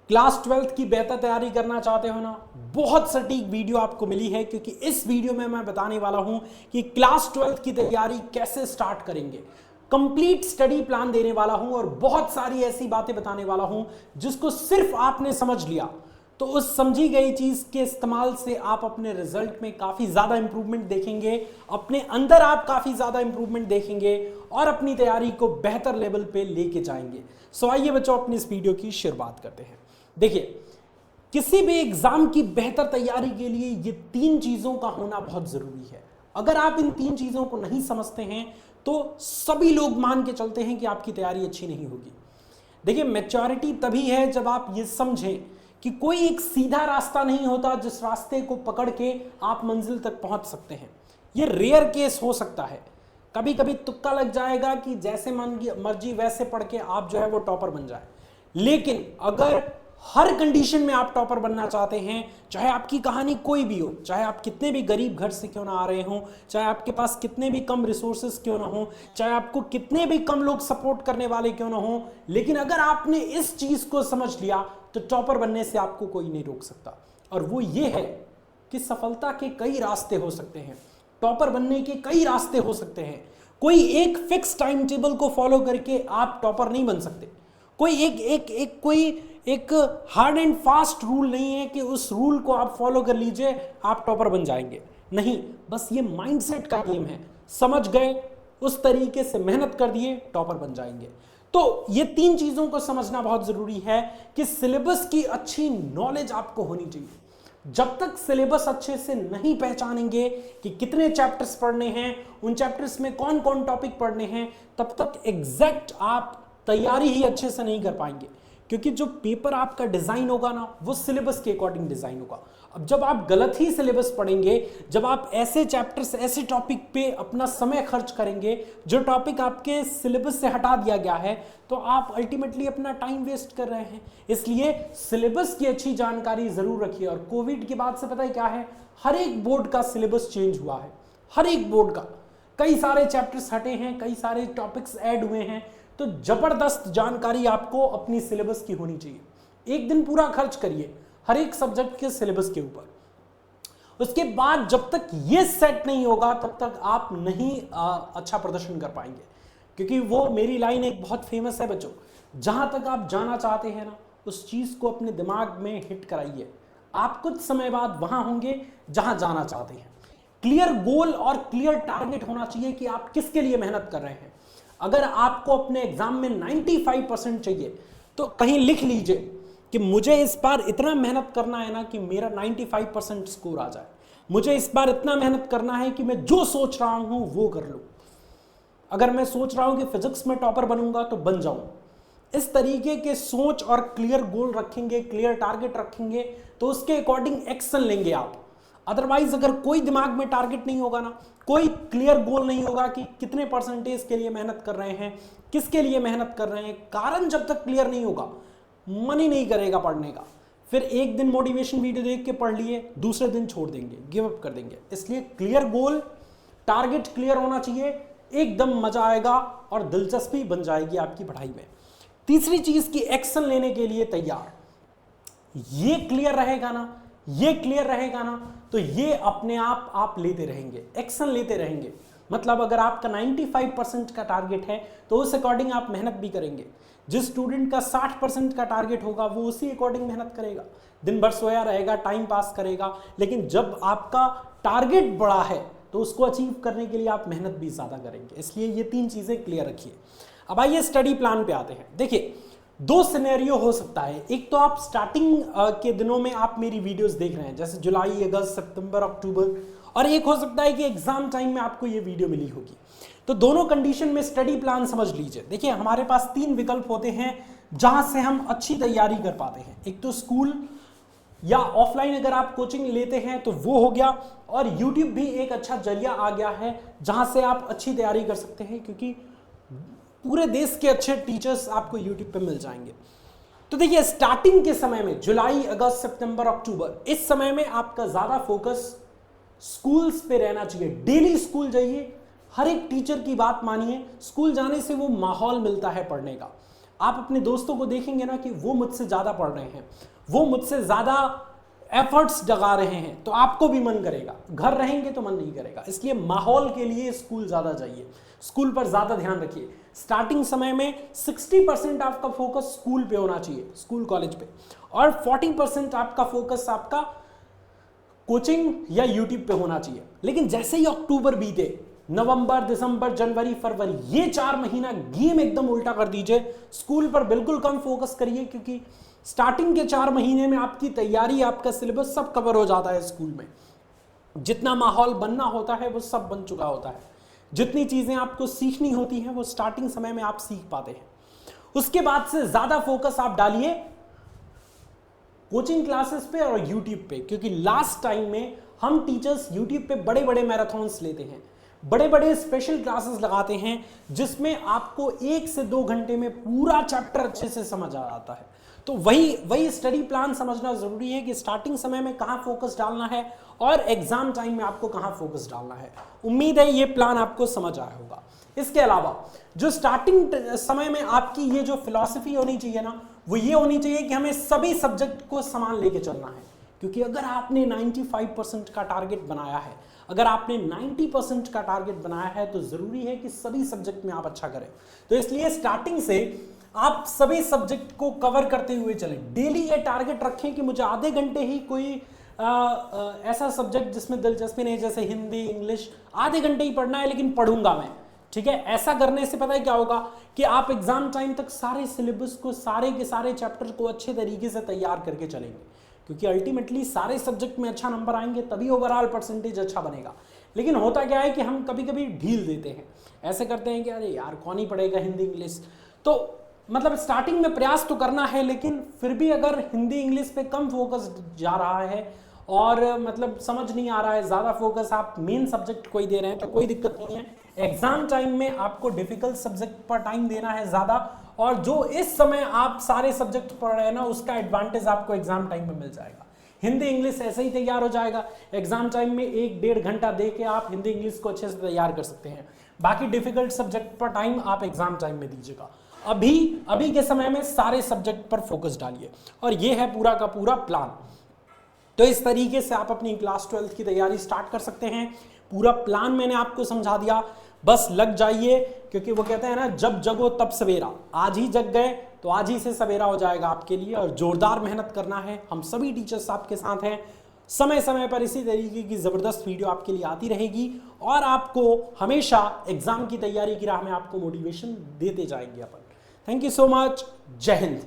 Class 12th की बेहतर तैयारी करना चाहते हो ना, बहुत सटीक वीडियो आपको मिली है, क्योंकि इस वीडियो में मैं बताने वाला हूं कि क्लास 12th की तैयारी कैसे स्टार्ट करेंगे। कंप्लीट स्टडी प्लान देने वाला हूं और बहुत सारी ऐसी बातें बताने वाला हूं जिसको सिर्फ आपने समझ लिया तो उस समझी गई चीज के इस्तेमाल से आप अपने रिजल्ट में काफी ज्यादा इंप्रूवमेंट देखेंगे, अपने अंदर आप काफी ज्यादा इंप्रूवमेंट देखेंगे और अपनी तैयारी को बेहतर लेवल पे लेके जाएंगे। सो आइए बच्चों, अपनी इस वीडियो की शुरुआत करते हैं। देखिए, किसी भी एग्जाम की बेहतर तैयारी के लिए ये 3 चीजों का होना बहुत जरूरी है। अगर आप इन 3 चीजों को नहीं समझते हैं तो सभी लोग मान के चलते हैं कि आपकी तैयारी अच्छी नहीं होगी। देखिए, मैच्योरिटी तभी है जब आप ये समझें कि कोई एक सीधा रास्ता नहीं होता जिस रास्ते को पकड़ के आप मंजिल तक पहुंच सकते हैं। ये रेयर केस हो सकता है, कभी कभी तुक्का लग जाएगा कि जैसे मन की मर्जी वैसे पढ़ के आप जो है वो टॉपर बन जाए। लेकिन अगर हर कंडीशन में आप टॉपर बनना चाहते हैं, चाहे आपकी कहानी कोई भी हो, चाहे आप कितने भी गरीब घर से क्यों ना आ रहे हो, चाहे आपके पास कितने भी कम रिसोर्सेस क्यों ना हो, चाहे आपको कितने भी कम लोग सपोर्ट करने वाले क्यों ना हो, लेकिन अगर आपने इस चीज को समझ लिया तो टॉपर बनने से आपको कोई नहीं रोक सकता। और वो ये है कि सफलता के कई रास्ते हो सकते हैं, टॉपर बनने के कई रास्ते हो सकते हैं। कोई एक फिक्स टाइम टेबल को फॉलो करके आप टॉपर नहीं बन सकते। कोई एक हार्ड एंड फास्ट रूल नहीं है कि उस रूल को आप फॉलो कर लीजिए आप टॉपर बन जाएंगे। नहीं, बस ये माइंडसेट का गेम है। समझ गए, उस तरीके से मेहनत कर दिए, टॉपर बन जाएंगे। तो ये 3 चीजों को समझना बहुत जरूरी है कि सिलेबस की अच्छी नॉलेज आपको होनी चाहिए। जब तक सिलेबस अच्छे से नहीं पहचानेंगे कि कितने चैप्टर्स पढ़ने हैं, उन चैप्टर्स में कौन कौन टॉपिक पढ़ने हैं, तब तक एग्जैक्ट आप तैयारी ही अच्छे से नहीं कर पाएंगे। क्योंकि जो पेपर आपका डिजाइन होगा ना, वो सिलेबस के अकॉर्डिंग डिजाइन होगा। अब जब आप गलत ही सिलेबस पढ़ेंगे, जब आप ऐसे चैप्टर्स ऐसे टॉपिक पे अपना समय खर्च करेंगे जो टॉपिक आपके सिलेबस से हटा दिया गया है, तो आप अल्टीमेटली अपना टाइम वेस्ट कर रहे हैं। इसलिए सिलेबस की अच्छी जानकारी जरूर रखिए। और कोविड के बाद से पता है क्या है, हर एक बोर्ड का सिलेबस चेंज हुआ है। हर एक बोर्ड का कई सारे चैप्टर्स हटे हैं, कई सारे टॉपिक्स ऐड हुए हैं। तो जबरदस्त जानकारी आपको अपनी सिलेबस की होनी चाहिए। एक दिन पूरा खर्च करिए हर एक सब्जेक्ट के सिलेबस के ऊपर। उसके बाद जब तक ये सेट नहीं होगा तब तक आप नहीं अच्छा प्रदर्शन कर पाएंगे। क्योंकि वो मेरी लाइन एक बहुत फेमस है बच्चों, जहां तक आप जाना चाहते हैं ना, उस चीज को अपने दिमाग में हिट कराइए। आप कुछ समय बाद वहां होंगे जहां जाना चाहते हैं। क्लियर गोल और क्लियर टारगेट होना चाहिए कि आप किसके लिए मेहनत कर रहे हैं। अगर आपको अपने एग्जाम में 95% चाहिए तो कहीं लिख लीजिए कि मुझे इस बार इतना मेहनत करना है ना कि मेरा 95% स्कोर आ जाए। मुझे इस बार इतना मेहनत करना है कि मैं जो सोच रहा हूं वो कर लूं। अगर मैं सोच रहा हूं कि फिजिक्स में टॉपर बनूंगा तो बन जाऊं। इस तरीके के सोच और क्लियर गोल रखेंगे, क्लियर टारगेट रखेंगे, तो उसके अकॉर्डिंग एक्शन लेंगे आप। अदरवाइज अगर कोई दिमाग में टारगेट नहीं होगा ना, कोई क्लियर गोल नहीं होगा कि कितने परसेंटेज के लिए मेहनत कर रहे हैं, किसके लिए मेहनत कर रहे हैं, कारण जब तक क्लियर नहीं होगा मन ही नहीं करेगा पढ़ने का। फिर एक दिन मोटिवेशन वीडियो देख के पढ़ लिए, दूसरे दिन छोड़ देंगे, गिव अप कर देंगे। इसलिए क्लियर गोल, टारगेट क्लियर होना चाहिए, एकदम मजा आएगा और दिलचस्पी बन जाएगी आपकी पढ़ाई में। तीसरी चीज की एक्शन लेने के लिए तैयार। ये क्लियर रहेगा ना, ये क्लियर रहेगा ना, तो ये अपने आप लेते रहेंगे, एक्शन लेते रहेंगे। मतलब अगर आपका 95% का टारगेट है तो उस अकॉर्डिंग आप मेहनत भी करेंगे। जिस स्टूडेंट का 60% का टारगेट होगा वो उसी अकॉर्डिंग मेहनत करेगा, दिन भर सोया रहेगा, टाइम पास करेगा। लेकिन जब आपका टारगेट बड़ा है तो उसको अचीव करने के लिए आप मेहनत भी ज्यादा करेंगे। इसलिए ये 3 चीजें क्लियर रखिए। अब आइए स्टडी प्लान पे आते हैं। देखिए, 2 सिनेरियो हो सकता है। एक तो आप स्टार्टिंग के दिनों में आप मेरी वीडियोस देख रहे हैं, जैसे जुलाई, अगस्त, सितंबर, अक्टूबर, और एक हो सकता है कि एग्जाम टाइम में आपको ये वीडियो मिली होगी। तो दोनों कंडीशन में स्टडी प्लान समझ लीजिए। देखिए, हमारे पास 3 विकल्प होते हैं जहां से हम अच्छी तैयारी कर पाते हैं। एक तो स्कूल या ऑफलाइन अगर आप कोचिंग लेते हैं तो वो हो गया, और यूट्यूब भी एक अच्छा जरिया आ गया है जहां से आप अच्छी तैयारी कर सकते हैं, क्योंकि पूरे देश के अच्छे टीचर्स आपको यूट्यूब पे मिल जाएंगे। तो देखिए, स्टार्टिंग के समय में जुलाई, अगस्त, सितंबर, अक्टूबर, इस समय में आपका ज्यादा फोकस स्कूल्स पे रहना चाहिए। डेली स्कूल जाइए, हर एक टीचर की बात मानिए। स्कूल जाने से वो माहौल मिलता है पढ़ने का। आप अपने दोस्तों को देखेंगे ना कि वो मुझसे ज़्यादा पढ़ रहे हैं, वो मुझसे ज़्यादा एफर्ट्स लगा रहे हैं, तो आपको भी मन करेगा। घर रहेंगे तो मन नहीं करेगा। इसलिए माहौल के लिए स्कूल ज़्यादा जाइए, स्कूल पर ज़्यादा ध्यान रखिए। स्टार्टिंग समय में 60% आपका फोकस स्कूल पे होना चाहिए, स्कूल कॉलेज पे, और 40% आपका फोकस आपका कोचिंग या यूट्यूब पे होना चाहिए। लेकिन जैसे ही अक्टूबर बीते, नवंबर, दिसंबर, जनवरी, फरवरी, ये 4 महीना गेम एकदम उल्टा कर दीजिए। स्कूल पर बिल्कुल कम फोकस करिए, क्योंकि स्टार्टिंग के 4 महीने में आपकी तैयारी, आपका सिलेबस सब कवर हो जाता है स्कूल में। जितना माहौल बनना होता है वो सब बन चुका होता है। जितनी चीजें आपको सीखनी होती हैं वो स्टार्टिंग समय में आप सीख पाते हैं। उसके बाद से ज्यादा फोकस आप डालिए कोचिंग क्लासेस पे और यूट्यूब पे, क्योंकि लास्ट टाइम में हम टीचर्स यूट्यूब पे बड़े बड़े मैराथन्स लेते हैं, बड़े बड़े स्पेशल क्लासेस लगाते हैं, जिसमें आपको 1 से 2 घंटे में पूरा चैप्टर अच्छे से समझ आ जाता है। तो वही स्टडी प्लान समझना जरूरी है कि स्टार्टिंग समय में कहाँ फोकस डालना है और एग्जाम टाइम में आपको कहाँ फोकस डालना है। उम्मीद है ये प्लान आपको समझ आया होगा। इसके अलावा जो स्टार्टिंग समय में आपकी ये जो फिलॉसफी होनी चाहिए ना, वो ये होनी चाहिए कि हमें सभी सब्जेक्ट को समान लेके चलना है। क्योंकि अगर आपने 95% का टारगेट बनाया है, अगर आपने 90% का टारगेट बनाया है, तो जरूरी है कि सभी सब्जेक्ट में आप अच्छा करें। तो इसलिए स्टार्टिंग से आप सभी सब्जेक्ट को कवर करते हुए चलें। डेली ये टारगेट रखें कि मुझे आधे घंटे ही कोई ऐसा सब्जेक्ट जिसमें दिलचस्पी नहीं, जैसे हिंदी, इंग्लिश, आधे घंटे ही पढ़ना है, लेकिन पढ़ूंगा मैं। ठीक है, ऐसा करने से पता है क्या होगा कि आप एग्जाम टाइम तक सारे सिलेबस को, सारे के सारे चैप्टर को अच्छे तरीके से तैयार करके चलेंगे। क्योंकि अल्टीमेटली सारे सब्जेक्ट में अच्छा नंबर आएंगे, तभी ओवरऑल परसेंटेज अच्छा बनेगा। लेकिन होता क्या है कि हम कभी कभी ढील देते हैं, ऐसे करते हैं कि अरे यार कौन ही पढ़ेगा हिंदी इंग्लिश। तो मतलब स्टार्टिंग में प्रयास तो करना है, लेकिन फिर भी अगर हिंदी इंग्लिश पे कम फोकस जा रहा है और मतलब समझ नहीं आ रहा है, ज़्यादा फोकस आप मेन सब्जेक्ट को ही दे रहे हैं, तो कोई दिक्कत नहीं है। एग्जाम टाइम में आपको डिफिकल्ट सब्जेक्ट पर टाइम देना है ज़्यादा, और जो इस समय आप सारे सब्जेक्ट पढ़ रहे हैं ना, उसका एडवांटेज आपको एग्जाम टाइम में मिल जाएगा। हिंदी इंग्लिश ऐसे ही तैयार हो जाएगा। एग्जाम टाइम में 1-1.5 घंटा दे के आप हिंदी इंग्लिश को अच्छे से तैयार कर सकते हैं। बाकी डिफिकल्ट सब्जेक्ट पर टाइम आप एग्जाम टाइम में दीजिएगा। अभी के समय में सारे सब्जेक्ट पर फोकस डालिए, और ये है पूरा का पूरा प्लान। तो इस तरीके से आप अपनी क्लास 12th की तैयारी स्टार्ट कर सकते हैं। पूरा प्लान मैंने आपको समझा दिया, बस लग जाइए। क्योंकि वो कहते हैं ना, जब जगो तब सवेरा। आज ही जग गए तो आज ही से सवेरा हो जाएगा आपके लिए, और जोरदार मेहनत करना है। हम सभी टीचर्स आपके साथ हैं। समय समय पर इसी तरीके की ज़बरदस्त वीडियो आपके लिए आती रहेगी, और आपको हमेशा एग्जाम की तैयारी की राह में आपको मोटिवेशन देते जाएंगे अपन। Thank you so much. जय हिंद।